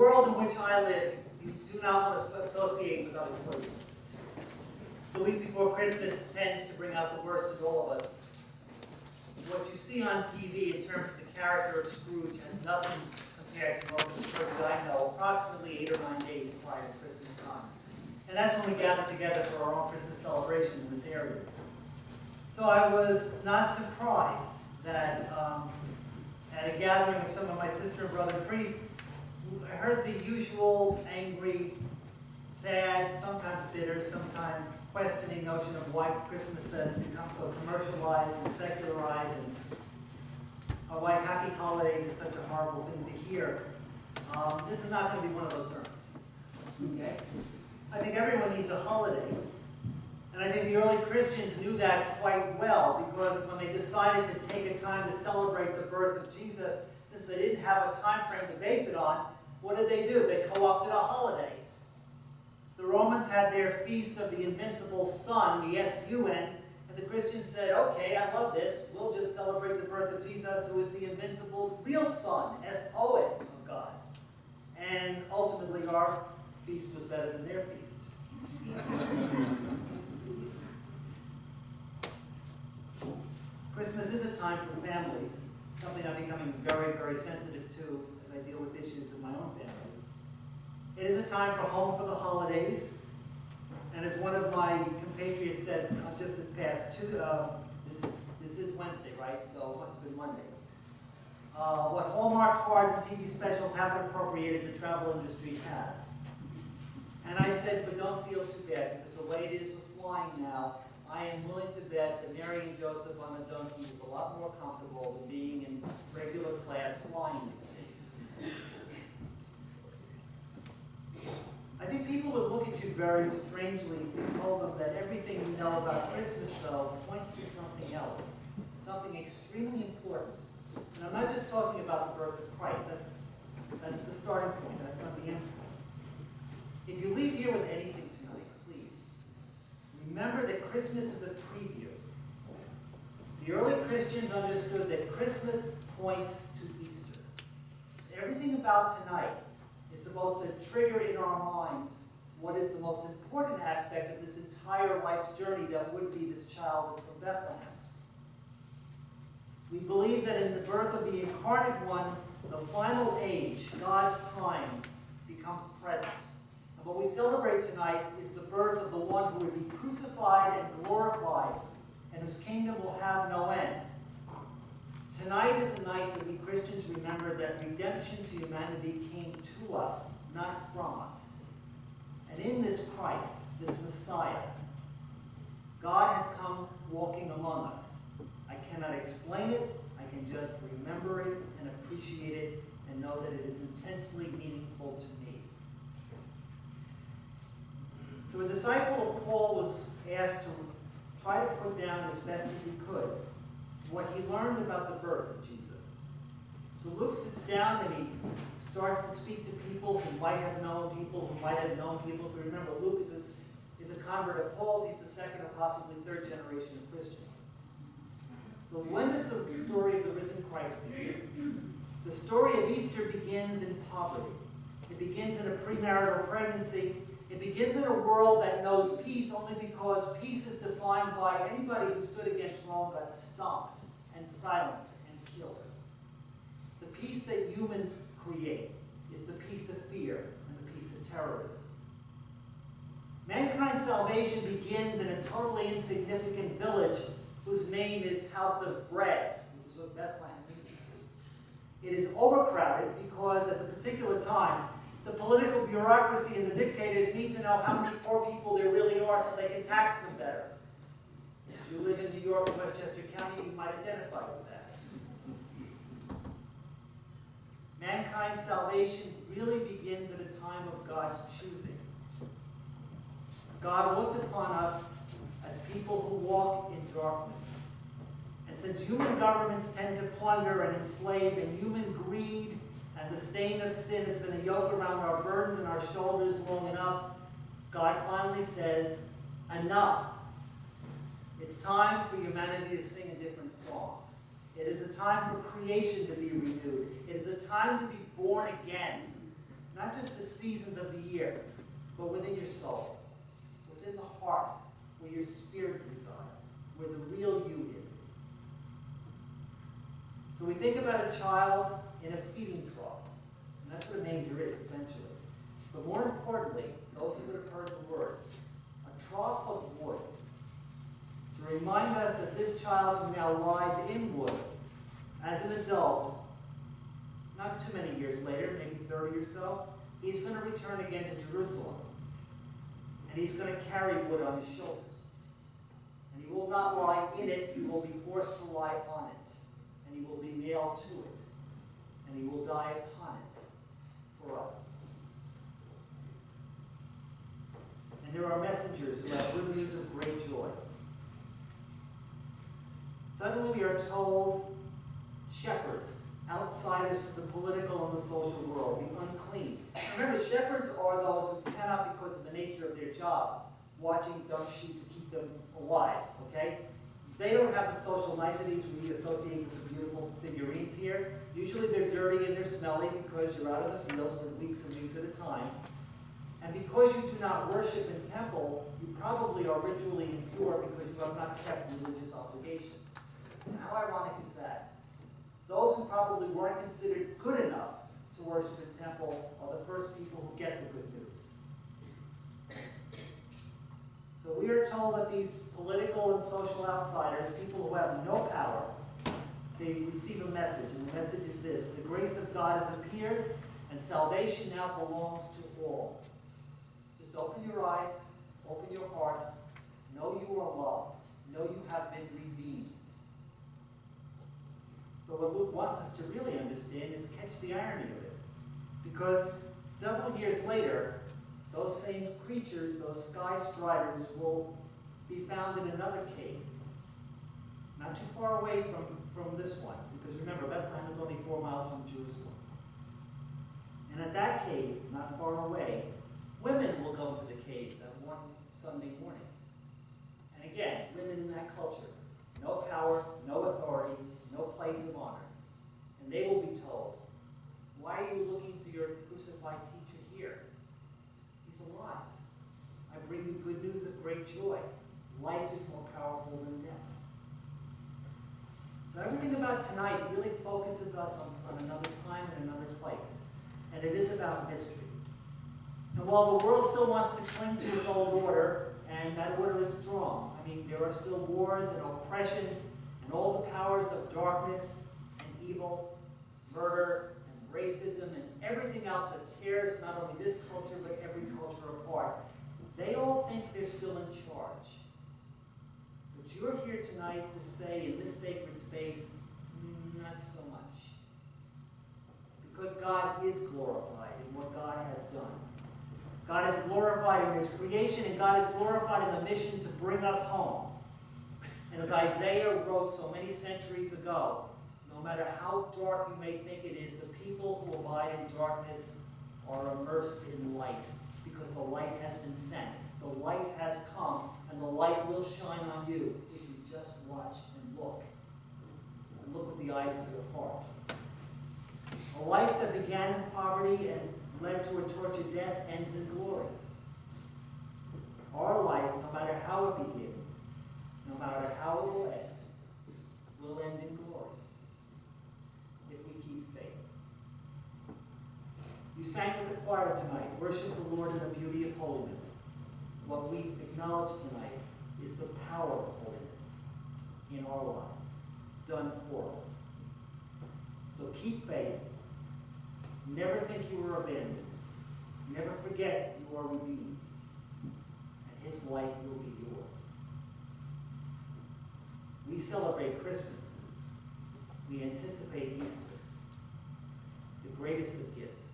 world in which I live, you do not want to associate with other clergy. The week before Christmas tends to bring out the worst in all of us. What you see on TV in terms of the character of Scrooge has nothing compared to most of the clergy I know, approximately 8 or 9 days prior to Christmas time. And that's when we gather together for our own Christmas celebration in this area. So I was not surprised that at a gathering of some of my sister and brother priests, I heard the usual angry, sad, sometimes bitter, sometimes questioning notion of why Christmas has become so commercialized and secularized, and why happy holidays is such a horrible thing to hear. This is not going to be one of those sermons. Okay? I think everyone needs a holiday. And I think the early Christians knew that quite well, because when they decided to take a time to celebrate the birth of Jesus, since they didn't have a time frame to base it on, what did they do? They co-opted a holiday. The Romans had their feast of the invincible sun, the S-U-N, and the Christians said, okay, I love this. We'll just celebrate the birth of Jesus, who is the invincible real Son, S-O-N, of God. And ultimately, our feast was better than their feast. Christmas is a time for families, something I'm becoming very, very sensitive to as I deal with issues in my own family. It is a time for home for the holidays, and as one of my compatriots said just this past this is Wednesday, right? So it must have been Monday. What Hallmark cards and TV specials haven't appropriated, the travel industry has. And I said, but don't feel too bad, because the way it is for flying now, I am willing to bet that Mary and Joseph on the donkey is a lot more comfortable than being in regular class flying these days. I think people would look at you very strangely if you told them that everything you know about Christmas, though, points to something else, something extremely important. And I'm not just talking about the birth of Christ. That's the starting point. That's not the end point. If you leave here with anything tonight, please remember that Christmas is a preview. The early Christians understood that Christmas points to Easter. Everything about tonight is supposed to trigger in our minds what is the most important aspect of this entire life's journey that would be this child from Bethlehem. We believe that in the birth of the incarnate one, the final age, God's time, becomes present. And what we celebrate tonight is the birth of the one who would be crucified and glorified, and whose kingdom will have no end. Tonight is a night that we Christians remember that redemption to humanity came to us, not from us. And in this Christ, this Messiah, God has come walking among us. I cannot explain it, I can just remember it and appreciate it and know that it is intensely meaningful to me. So a disciple of Paul was asked to try to put down as best as he could what he learned about the birth of Jesus. So Luke sits down and he starts to speak to people who might have known people, who might have known people. But remember, Luke is a convert of Paul's. He's the second or possibly third generation of Christians. So when does the story of the risen Christ begin? The story of Easter begins in poverty. It begins in a premarital pregnancy. It begins in a world that knows peace only because peace is defined by anybody who stood against Rome got stomped and silenced and killed. The peace that humans create is the peace of fear and the peace of terrorism. Mankind's salvation begins in a totally insignificant village whose name is House of Bread, which is what Bethlehem means. It is overcrowded because at the particular time, the political bureaucracy and the dictators need to know how many poor people there really are so they can tax them better. If you live in New York and Westchester County, you might identify with that. Mankind's salvation really begins at a time of God's choosing. God looked upon us as people who walk in darkness. And since human governments tend to plunder and enslave, and human greed and the stain of sin has been a yoke around our burdens and our shoulders long enough, God finally says, enough. It's time for humanity to sing a different song. It is a time for creation to be renewed. It is a time to be born again. not just the seasons of the year, but within your soul, within the heart, where your spirit resides, where the real you is. So we think about a child in a feeding trough, and that's what a manger is, essentially. But more importantly, those who would have heard the words, a trough of wood, to remind us that this child who now lies in wood, as an adult, not too many years later, maybe 30 or so, he's going to return again to Jerusalem. And he's going to carry wood on his shoulders. And he will not lie in it, he will be forced to lie on it. And he will be nailed to it. And he will die upon it for us. And there are messengers who have good news of great joy. Suddenly we are told shepherds, outsiders to the political and the social world, the unclean. Remember, shepherds are those who cannot, because of the nature of their job, watching dumb sheep to keep them alive, okay? They don't have the social niceties we associate with the beautiful figurines here. Usually they're dirty and they're smelly because you're out in the fields for weeks and weeks at a time. And because you do not worship in temple, you probably are ritually impure because you have not kept religious obligations. And how ironic is that? Those who probably weren't considered good enough to worship in temple are the first people who get the good news. So we are told that these political and social outsiders, people who have no power, they receive a message, and the message is this: the grace of God has appeared, and salvation now belongs to all. Just open your eyes, open your heart, know you are loved, know you have been redeemed. But what Luke wants us to really understand is catch the irony of it. Because several years later, those same creatures, those sky striders, will be found in another cave. Not too far away from this one. Because remember, Bethlehem is only 4 miles from Jerusalem. And at that cave, not far away, women will go to the cave that one Sunday morning. And again, women in that culture. No power, no authority, no place of honor. And they will be told, why are you looking for your crucified teacher here? He's alive. I bring you good news of great joy. Life is more powerful than death. So everything about tonight really focuses us on another time and another place. And it is about mystery. And while the world still wants to cling to its old order, and that order is strong, I mean, there are still wars and oppression and all the powers of darkness and evil, murder and racism and everything else that tears not only this culture but every culture apart. They all think they're still in charge. But you're here tonight to say in this sacred space, not so much. Because God is glorified in what God has done. God is glorified in His creation, and God is glorified in the mission to bring us home. And as Isaiah wrote so many centuries ago, no matter how dark you may think it is, the people who abide in darkness are immersed in light, because the light has been sent. The light has come, and the light will shine on you if you just watch and look. And look with the eyes of your heart. A life that began in poverty and led to a tortured death ends in glory. Our life, no matter how it begins, no matter how it will end in glory if we keep faith. You sang with the choir tonight, worship the Lord in the beauty of holiness. What we acknowledge tonight is the power of holiness in our lives, done for us. So keep faith. Never think you were abandoned. Never forget you are redeemed. And His light will be yours. We celebrate Christmas. We anticipate Easter, the greatest of gifts.